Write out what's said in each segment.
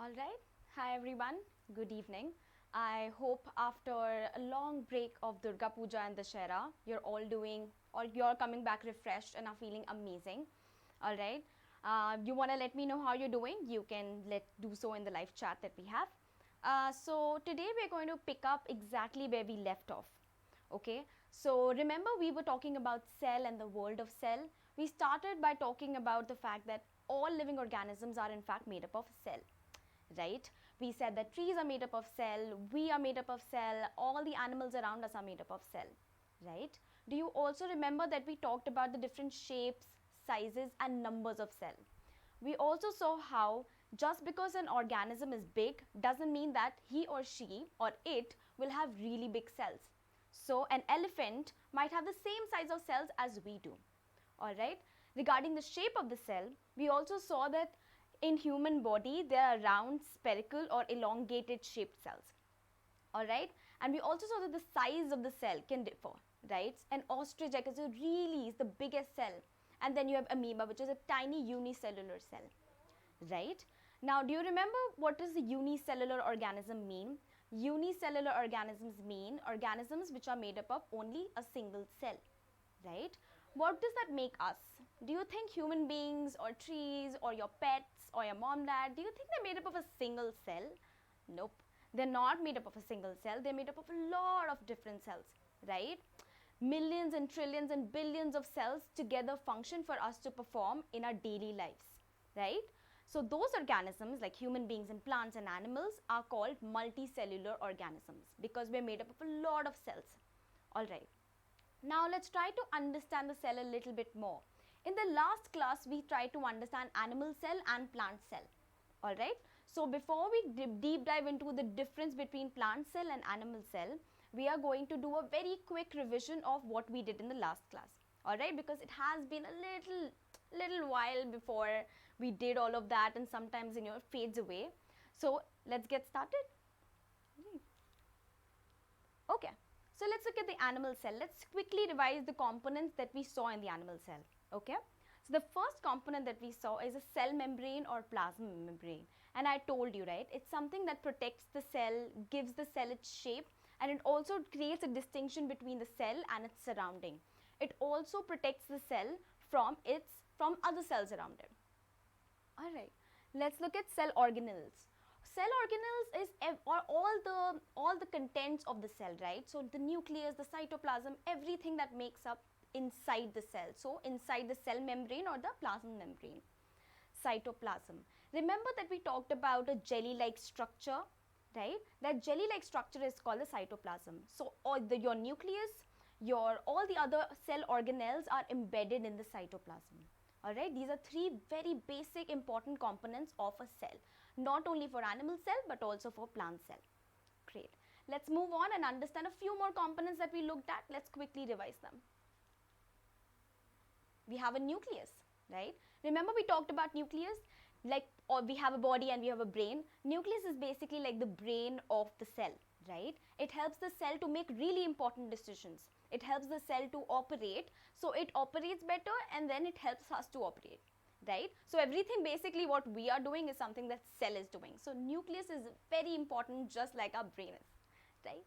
All right. Hi everyone. Good evening. I hope after a long break of Durga Puja and Dashera, you're all doing or you're coming back refreshed and are feeling amazing. All right. You want to let me know how you're doing? You can do so in the live chat that we have. So today we're going to pick up exactly where we left off. Okay. So remember we were talking about cell and the world of cell. We started by talking about the fact that all living organisms are in fact made up of cell, right? We said that trees are made up of cell, we are made up of cell, all the animals around us are made up of cell, right? Do you also remember that we talked about the different shapes, sizes and numbers of cell? We also saw how just because an organism is big doesn't mean that he or she or it will have really big cells. So an elephant might have the same size of cells as we do. All right. Regarding the shape of the cell, we also saw that in human body there are round, spherical or elongated shaped cells. All right. And we also saw that the size of the cell can differ, right? An ostrich really is the biggest cell, and then you have amoeba, which is a tiny unicellular cell, right? Now, do you remember what does the unicellular organism mean? Unicellular organisms mean organisms which are made up of only a single cell, right? What does that make us? Do you think human beings or trees or your pets or your mom, dad, do you think they're made up of a single cell? Nope. They're not made up of a single cell. They're made up of a lot of different cells, right? Millions and trillions and billions of cells together function for us to perform in our daily lives, right? So those organisms like human beings and plants and animals are called multicellular organisms because we're made up of a lot of cells. All right. Now let's try to understand the cell a little bit more. In the last class, we tried to understand animal cell and plant cell. All right. So before we deep dive into the difference between plant cell and animal cell, we are going to do a very quick revision of what we did in the last class. All right, because it has been a little while before we did all of that, and sometimes it fades away. So let's get started. Okay. So let's look at the animal cell. Let's quickly revise the components that we saw in the animal cell. Okay. So the first component that we saw is a cell membrane or plasma membrane. And I told you, right, it's something that protects the cell, gives the cell its shape, and it also creates a distinction between the cell and its surrounding. It also protects the cell from other cells around it. All right. Let's look at cell organelles. Cell organelles is all the contents of the cell, right? So the nucleus, the cytoplasm, everything that makes up inside the cell. So inside the cell membrane or the plasma membrane. Cytoplasm. Remember that we talked about a jelly-like structure, right? That jelly-like structure is called the cytoplasm. So your nucleus, all the other cell organelles are embedded in the cytoplasm. All right, these are three very basic important components of a cell, not only for animal cell but also for plant cell. Great. Let's move on and understand a few more components that we looked at. Let's quickly revise them. We have a nucleus, right? Remember we talked about nucleus, or we have a body and we have a brain. Nucleus is basically like the brain of the cell, right? It helps the cell to make really important decisions. It helps the cell to operate, so it operates better and then it helps us to operate, right? So everything basically what we are doing is something that cell is doing. So nucleus is very important, just like our brain is, right?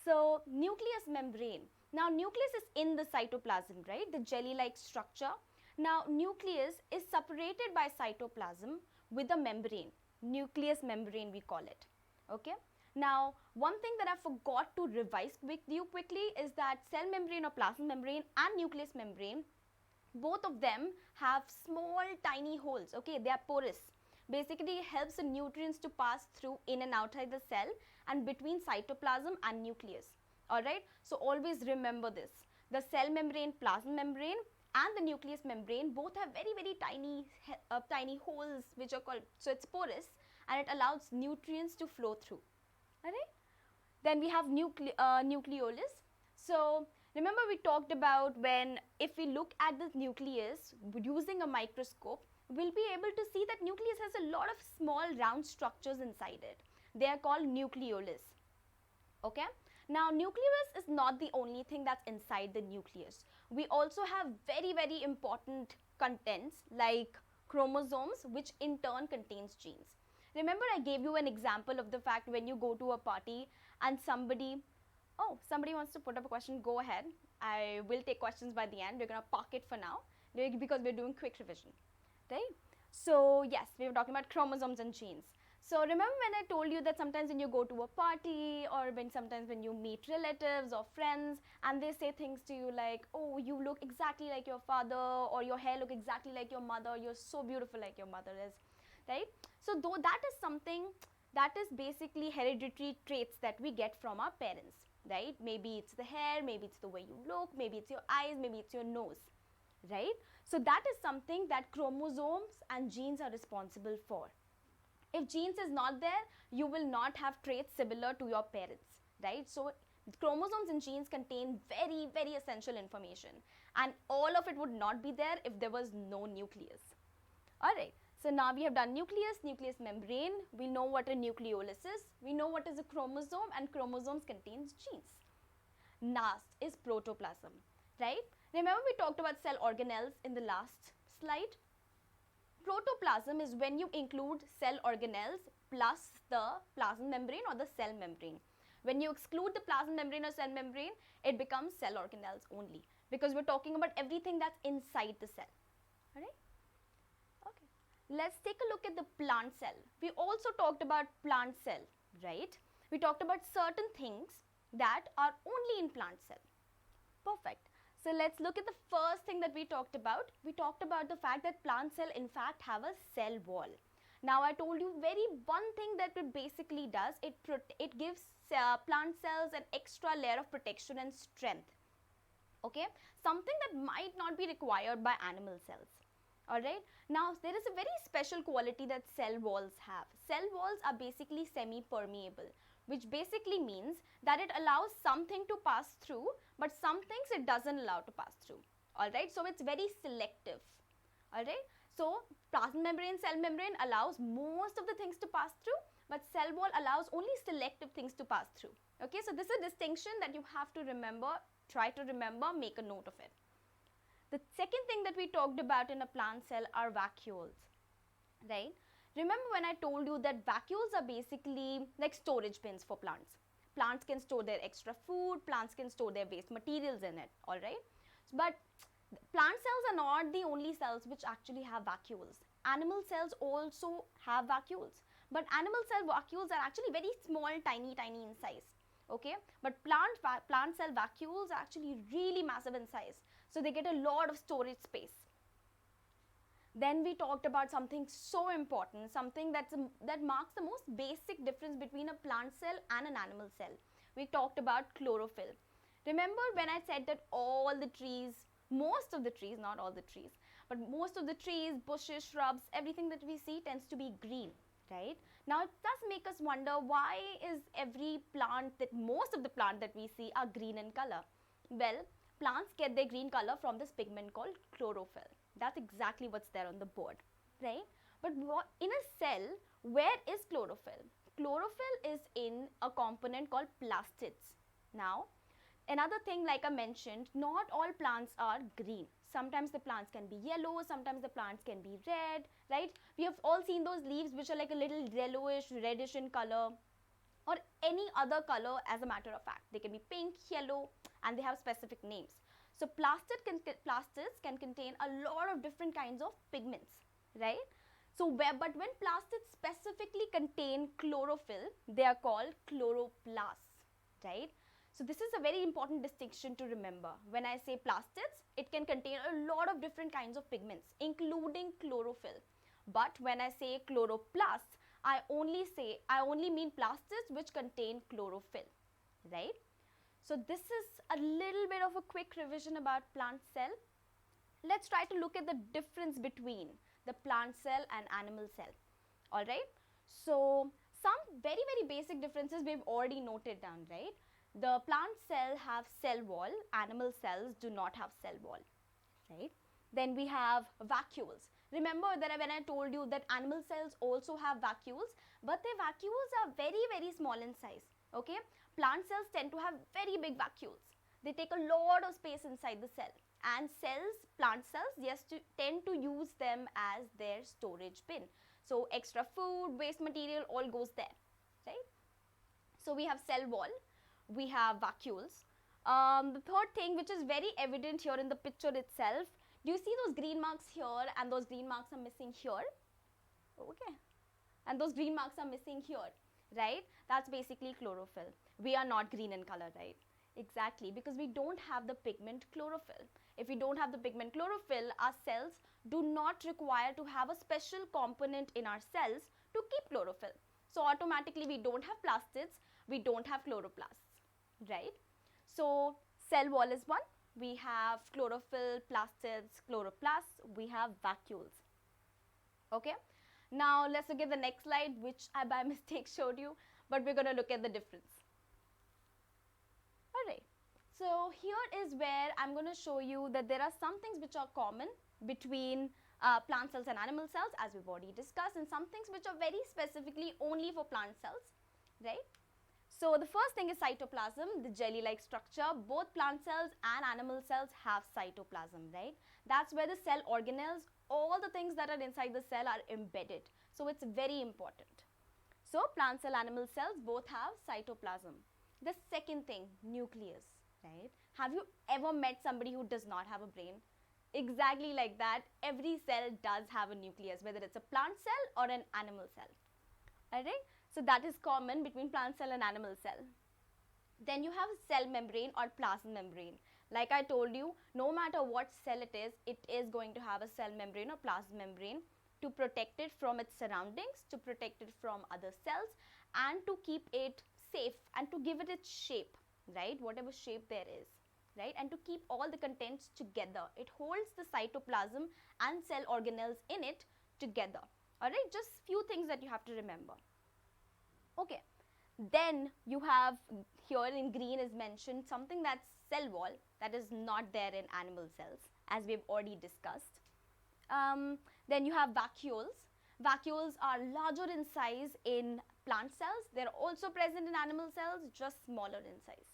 So nucleus membrane. Now nucleus is in the cytoplasm, right? The jelly-like structure. Now nucleus is separated by cytoplasm with a membrane. Nucleus membrane we call it. Okay. Now one thing that I forgot to revise with you quickly is that cell membrane or plasma membrane and nucleus membrane, both of them have small tiny holes. Okay, they are porous. Basically it helps the nutrients to pass through in and outside the cell and between cytoplasm and nucleus. Alright, so always remember this. The cell membrane, plasma membrane and the nucleus membrane both have very tiny holes which are called, so it's porous and it allows nutrients to flow through. Alright, then we have nucleolus. So remember we talked about if we look at the nucleus using a microscope, we'll be able to see that nucleus has a lot of small round structures inside it. They are called nucleolus. Okay. Now nucleus is not the only thing that's inside the nucleus. We also have very important contents like chromosomes, which in turn contains genes. Remember I gave you an example of the fact when you go to a party and somebody wants to put up a question, go ahead. I will take questions by the end. We're going to park it for now because we're doing quick revision, right? So yes, we were talking about chromosomes and genes. So remember when I told you that sometimes when you go to a party or sometimes when you meet relatives or friends and they say things to you like, oh, you look exactly like your father, or your hair look exactly like your mother, you're so beautiful like your mother is, right? So though that is something that is basically hereditary traits that we get from our parents, right? Maybe it's the hair, maybe it's the way you look, maybe it's your eyes, maybe it's your nose, right? So that is something that chromosomes and genes are responsible for. If genes is not there, you will not have traits similar to your parents, right? So chromosomes and genes contain very, very essential information, and all of it would not be there if there was no nucleus. Alright, so now we have done nucleus membrane, we know what a nucleolus is, we know what is a chromosome, and chromosomes contains genes. Last is protoplasm, right? Remember we talked about cell organelles in the last slide? Protoplasm is when you include cell organelles plus the plasma membrane or the cell membrane. When you exclude the plasma membrane or cell membrane, it becomes cell organelles only, because we're talking about everything that's inside the cell. Alright? Okay. Let's take a look at the plant cell. We also talked about plant cell, right? We talked about certain things that are only in plant cell. Perfect. So let's look at the first thing that we talked about. We talked about the fact that plant cell in fact have a cell wall. Now I told you one thing that it basically does, it gives plant cells an extra layer of protection and strength. Okay, something that might not be required by animal cells. Alright, now there is a very special quality that cell walls have. Cell walls are basically semi-permeable, which basically means that it allows something to pass through, but some things it doesn't allow to pass through. Alright, so it's very selective. Alright, so plasma membrane, cell membrane allows most of the things to pass through, but cell wall allows only selective things to pass through. Okay, so this is a distinction that you have to remember, try to remember, make a note of it. The second thing that we talked about in a plant cell are vacuoles, right? Remember when I told you that vacuoles are basically like storage bins for plants. Plants can store their extra food, plants can store their waste materials in it, alright? But plant cells are not the only cells which actually have vacuoles. Animal cells also have vacuoles, but animal cell vacuoles are actually very small, tiny in size, okay? But plant cell vacuoles are actually really massive in size, so they get a lot of storage space. Then we talked about something so important, something that marks the most basic difference between a plant cell and an animal cell. We talked about chlorophyll. Remember when I said that all the trees, most of the trees, not all the trees, but most of the trees, bushes, shrubs, everything that we see tends to be green, right? Now it does make us wonder, why is every plant, that most of the plant that we see are green in color? Well, plants get their green color from this pigment called chlorophyll. That's exactly what's there on the board, right? But in a cell, where is chlorophyll? Chlorophyll is in a component called plastids. Now, another thing, like I mentioned, not all plants are green. Sometimes the plants can be yellow, sometimes the plants can be red, right? We have all seen those leaves which are like a little yellowish, reddish in color, or any other color as a matter of fact. They can be pink, yellow, and they have specific names. So plastids can contain a lot of different kinds of pigments, right? So but when plastids specifically contain chlorophyll, they are called chloroplasts, right? So this is a very important distinction to remember. When I say plastids, it can contain a lot of different kinds of pigments, including chlorophyll. But when I say chloroplasts, I only mean plastids which contain chlorophyll, right? So this is a little bit of a quick revision about plant cell. Let's try to look at the difference between the plant cell and animal cell. Alright, so some very basic differences we've already noted down, right? The plant cell have cell wall, animal cells do not have cell wall, right? Then we have vacuoles. Remember that when I told you that animal cells also have vacuoles, but their vacuoles are very small in size, okay? Plant cells tend to have very big vacuoles. They take a lot of space inside the cell, and plant cells, yes, tend to use them as their storage bin. So extra food, waste material, all goes there, right? So we have cell wall, we have vacuoles. The third thing, which is very evident here in the picture itself, do you see those green marks here and those green marks are missing here? Okay. And those green marks are missing here, right? That's basically chlorophyll. We are not green in color, right? Exactly, because we don't have the pigment chlorophyll. If we don't have the pigment chlorophyll, our cells do not require to have a special component in our cells to keep chlorophyll. So automatically we don't have plastids, we don't have chloroplasts, right? So cell wall is one, we have chlorophyll, plastids, chloroplasts, we have vacuoles, okay? Now let's look at the next slide, which I by mistake showed you, but we're going to look at the difference. Alright, so here is where I'm going to show you that there are some things which are common between plant cells and animal cells, as we've already discussed, and some things which are very specifically only for plant cells, right? So the first thing is cytoplasm, the jelly-like structure. Both plant cells and animal cells have cytoplasm, right? That's where the cell organelles, all the things that are inside the cell are embedded. So it's very important. So plant cell, animal cells both have cytoplasm. The second thing, nucleus, right? Have you ever met somebody who does not have a brain? Exactly like that, every cell does have a nucleus, whether it's a plant cell or an animal cell. Alright, so that is common between plant cell and animal cell. Then you have cell membrane or plasma membrane. Like I told you, no matter what cell it is going to have a cell membrane or plasma membrane to protect it from its surroundings, to protect it from other cells, and to keep it safe and to give it its shape, right? Whatever shape there is, right? And to keep all the contents together. It holds the cytoplasm and cell organelles in it together. Alright, just few things that you have to remember. Okay, then you have here in green is mentioned something that's cell wall that is not there in animal cells, as we've already discussed. Then you have vacuoles. Vacuoles are larger in size in plant cells. They're also present in animal cells, just smaller in size.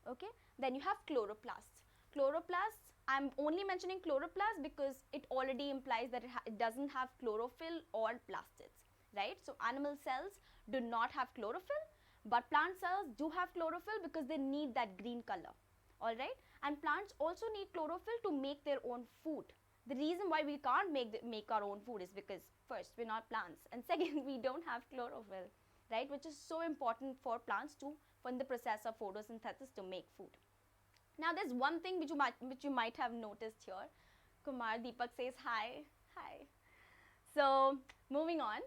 Okay, then you have chloroplasts. Chloroplasts, I'm only mentioning chloroplasts because it already implies that it doesn't have chlorophyll or plastids, right? So animal cells do not have chlorophyll, but plant cells do have chlorophyll because they need that green color, all right? And plants also need chlorophyll to make their own food. The reason why we can't make our own food is because first, we're not plants, and second, we don't have chlorophyll, right? Which is so important for plants to, in the process of photosynthesis, to make food. Now there's one thing which you might have noticed here. Kumar Deepak says hi. Hi. So moving on,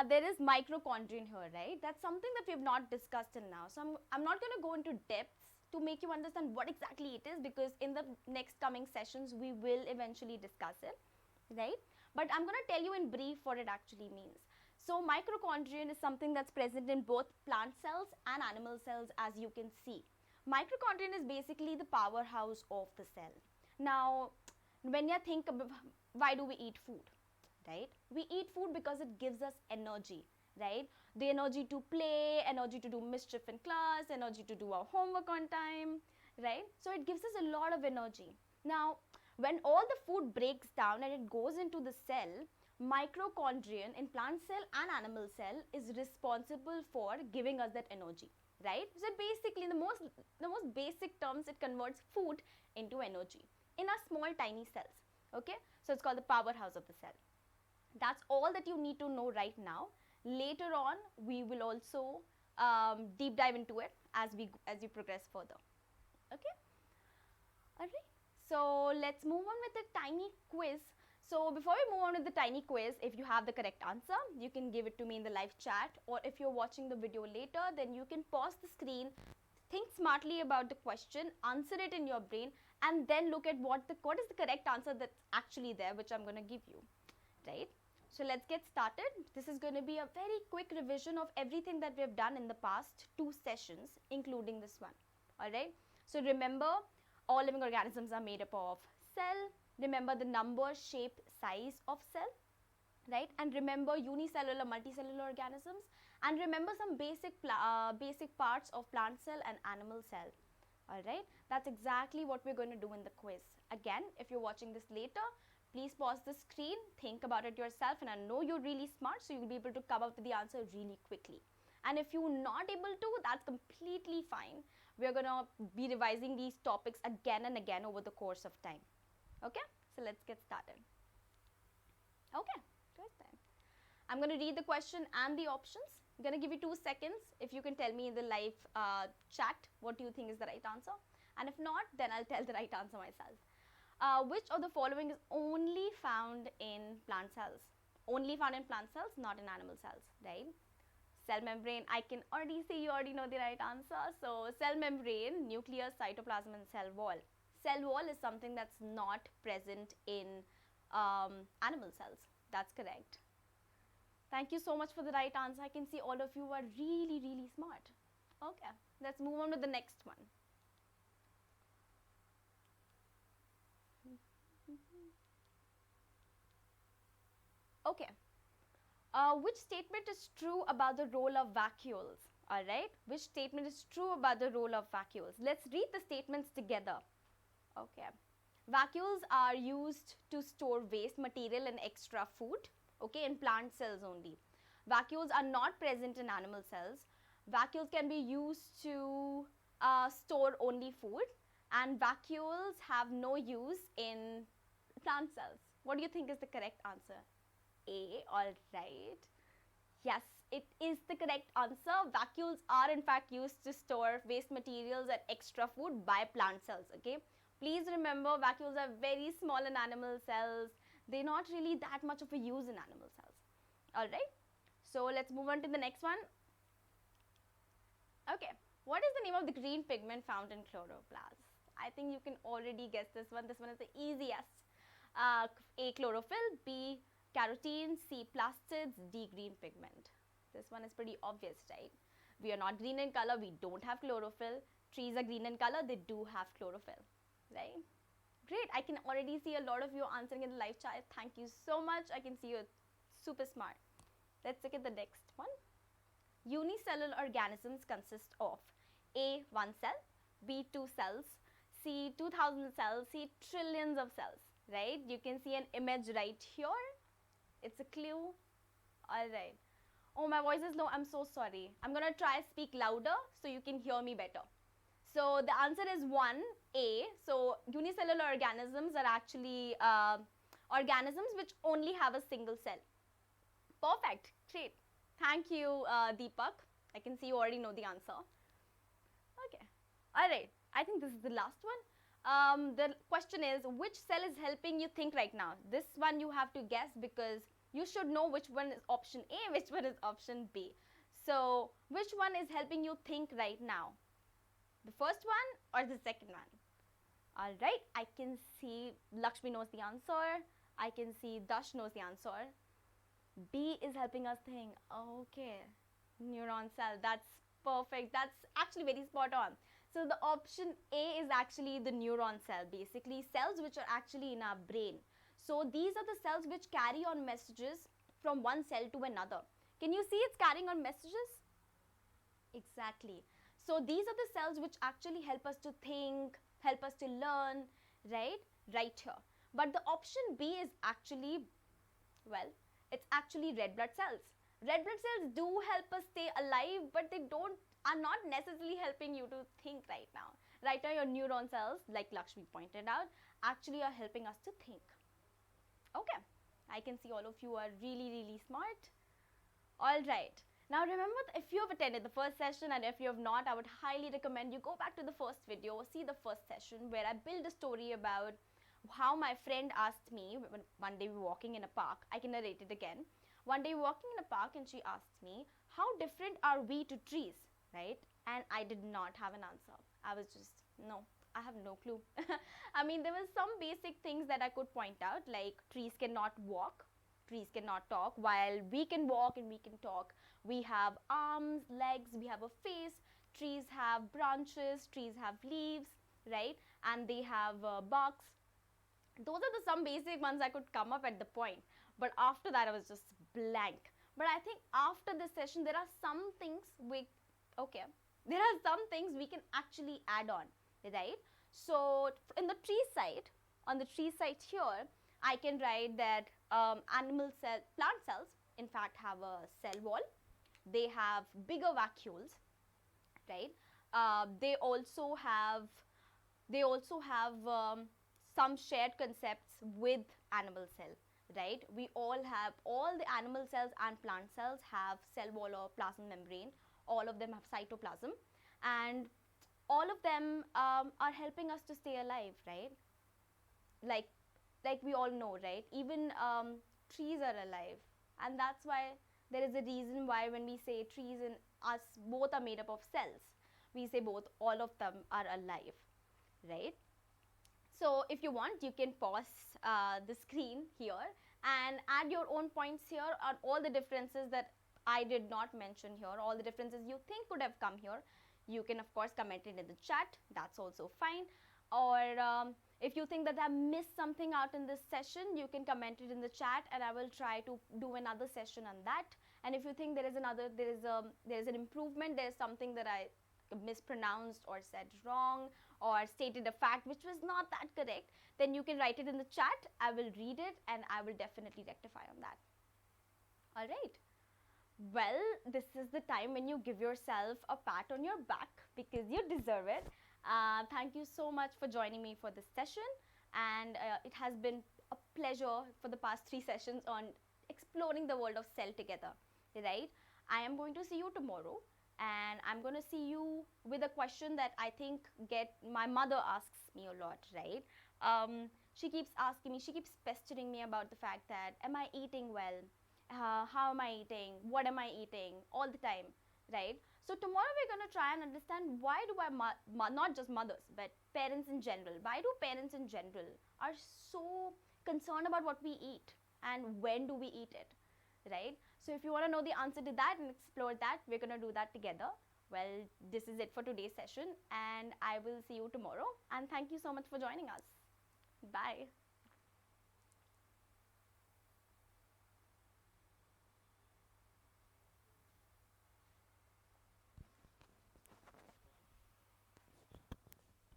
there is mitochondrion here, right? That's something that we have not discussed till now. So I'm not going to go into depths to make you understand what exactly it is, because in the next coming sessions we will eventually discuss it, right? But I'm going to tell you in brief what it actually means. So mitochondrion is something that's present in both plant cells and animal cells, as you can see. Mitochondrion is basically the powerhouse of the cell. Now, when you think about why do we eat food, right? We eat food because it gives us energy, right? The energy to play, energy to do mischief in class, energy to do our homework on time, right? So it gives us a lot of energy. Now, when all the food breaks down and it goes into the cell, mitochondrion in plant cell and animal cell is responsible for giving us that energy, right? So basically, in the most basic terms, it converts food into energy in our small tiny cells, okay? So it's called the powerhouse of the cell. That's all that you need to know right now. Later on, we will also deep dive into it as we progress further, okay? Alright, so let's move on with the tiny quiz. So before we move on with the tiny quiz, if you have the correct answer, you can give it to me in the live chat, or if you're watching the video later, then you can pause the screen, think smartly about the question, answer it in your brain, and then look at what is the correct answer that's actually there, which I'm going to give you, right? So let's get started. This is going to be a very quick revision of everything that we have done in the past 2 sessions, including this one, alright? So remember, all living organisms are made up of cell. Remember the number, shape, size of cell, right? And remember unicellular, multicellular organisms. And remember some basic parts of plant cell and animal cell, all right? That's exactly what we're going to do in the quiz. Again, if you're watching this later, please pause the screen, think about it yourself, and I know you're really smart, so you'll be able to come up with the answer really quickly. And if you're not able to, that's completely fine. We're gonna be revising these topics again and again over the course of time. Okay, so let's get started. Okay, good then. I'm gonna read the question and the options. I'm gonna give you 2 seconds. If you can tell me in the live chat what do you think is the right answer, and if not, then I'll tell the right answer myself. Which of the following is only found in plant cells? Only found in plant cells, not in animal cells, right? Cell membrane, I can already see you already know the right answer. So cell membrane, nucleus, cytoplasm, and cell wall. Cell wall is something that's not present in animal cells. That's correct. Thank you so much for the right answer. I can see all of you are really, really smart. Okay, let's move on to the next one. Okay. Which statement is true about the role of vacuoles? Alright, which statement is true about the role of vacuoles? Let's read the statements together. Okay. Vacuoles are used to store waste material and extra food, okay, in plant cells only. Vacuoles are not present in animal cells. Vacuoles can be used to store only food, and vacuoles have no use in plant cells. What do you think is the correct answer? A, alright. Yes, it is the correct answer. Vacuoles are in fact used to store waste materials and extra food by plant cells, okay? Please remember, vacuoles are very small in animal cells. They're not really that much of a use in animal cells. Alright, so let's move on to the next one. Okay, what is the name of the green pigment found in chloroplast? I think you can already guess this one. This one is the easiest. A, chlorophyll, B, carotene, C, plastids, D, green pigment. This one is pretty obvious, right? We are not green in color, we don't have chlorophyll. Trees are green in color, they do have chlorophyll, right? Great, I can already see a lot of you answering in the live chat. Thank you so much. I can see you're super smart. Let's look at the next one. Unicellular organisms consist of A, 1 cell, B, 2 cells, C, 2000 cells, C, trillions of cells, right? You can see an image right here. It's a clue. Alright. Oh, my voice is low. I'm so sorry. I'm going to try speak louder so you can hear me better. So the answer is 1A. So unicellular organisms are actually organisms which only have a single cell. Perfect. Great. Thank you, Deepak. I can see you already know the answer. Okay. Alright. I think this is the last one. The question is, which cell is helping you think right now? This one you have to guess because you should know which one is option A, which one is option B. So, which one is helping you think right now? The first one or the second one? Alright, I can see Lakshmi knows the answer. I can see Dash knows the answer. B is helping us think. Okay, neuron cell. That's perfect. That's actually very spot on. So the option A is actually the neuron cell, basically cells which are actually in our brain. So these are the cells which carry on messages from one cell to another. Can you see it's carrying on messages? Exactly. So these are the cells which actually help us to think, help us to learn, right? Right here. But the option B is actually, well, it's actually red blood cells. Red blood cells do help us stay alive, but they are not necessarily helping you to think right now. Right now, your neuron cells, like Lakshmi pointed out, actually are helping us to think. Okay, I can see all of you are really, really smart. All right. Now remember, if you have attended the first session and if you have not, I would highly recommend you go back to the first video, see the first session where I built a story about how my friend asked me, one day we were walking in a park, I can narrate it again. One day we were walking in a park and she asked me, how different are we to trees, right? And I did not have an answer. I was just, no, I have no clue. I mean, there were some basic things that I could point out, like trees cannot walk, trees cannot talk, while we can walk and we can talk. We have arms, legs, we have a face, trees have branches, trees have leaves, right? And they have barks. Those are some basic ones I could come up at the point. But after that, I was just blank. But I think after this session, there are some things there are some things we can actually add on, right? So in the tree side, on the tree side here, I can write that plant cells in fact have a cell wall. They have bigger vacuoles, right? They also have some shared concepts with animal cell, right? We all have, all the animal cells and plant cells have cell wall or plasma membrane. All of them have cytoplasm, and all of them are helping us to stay alive, right? like like we all know, right? Even trees are alive, and that's why there is a reason why when we say trees and us both are made up of cells, we say both, all of them are alive, right? So if you want, you can pause the screen here and add your own points here on all the differences that I did not mention here, all the differences you think could have come here. You can of course comment it in the chat, that's also fine. Or if you think that I missed something out in this session, you can comment it in the chat and I will try to do another session on that. And if you think there is an improvement, there's something that I mispronounced or said wrong or stated a fact which was not that correct, then you can write it in the chat. I will read it and I will definitely rectify on that. All right. Well, this is the time when you give yourself a pat on your back because you deserve it. Thank you so much for joining me for this session, and it has been a pleasure for the past 3 sessions on exploring the world of cell together, right? I am going to see you tomorrow, and I'm going to see you with a question that I think my mother asks me a lot, right? She keeps asking me, she keeps pestering me about the fact that, am I eating well? How am I eating? What am I eating? All the time, right? So tomorrow we're going to try and understand why do not just mothers, but parents in general, why do parents in general are so concerned about what we eat and when do we eat it, right? So if you want to know the answer to that and explore that, we're going to do that together. Well, this is it for today's session, and I will see you tomorrow. And thank you so much for joining us. Bye.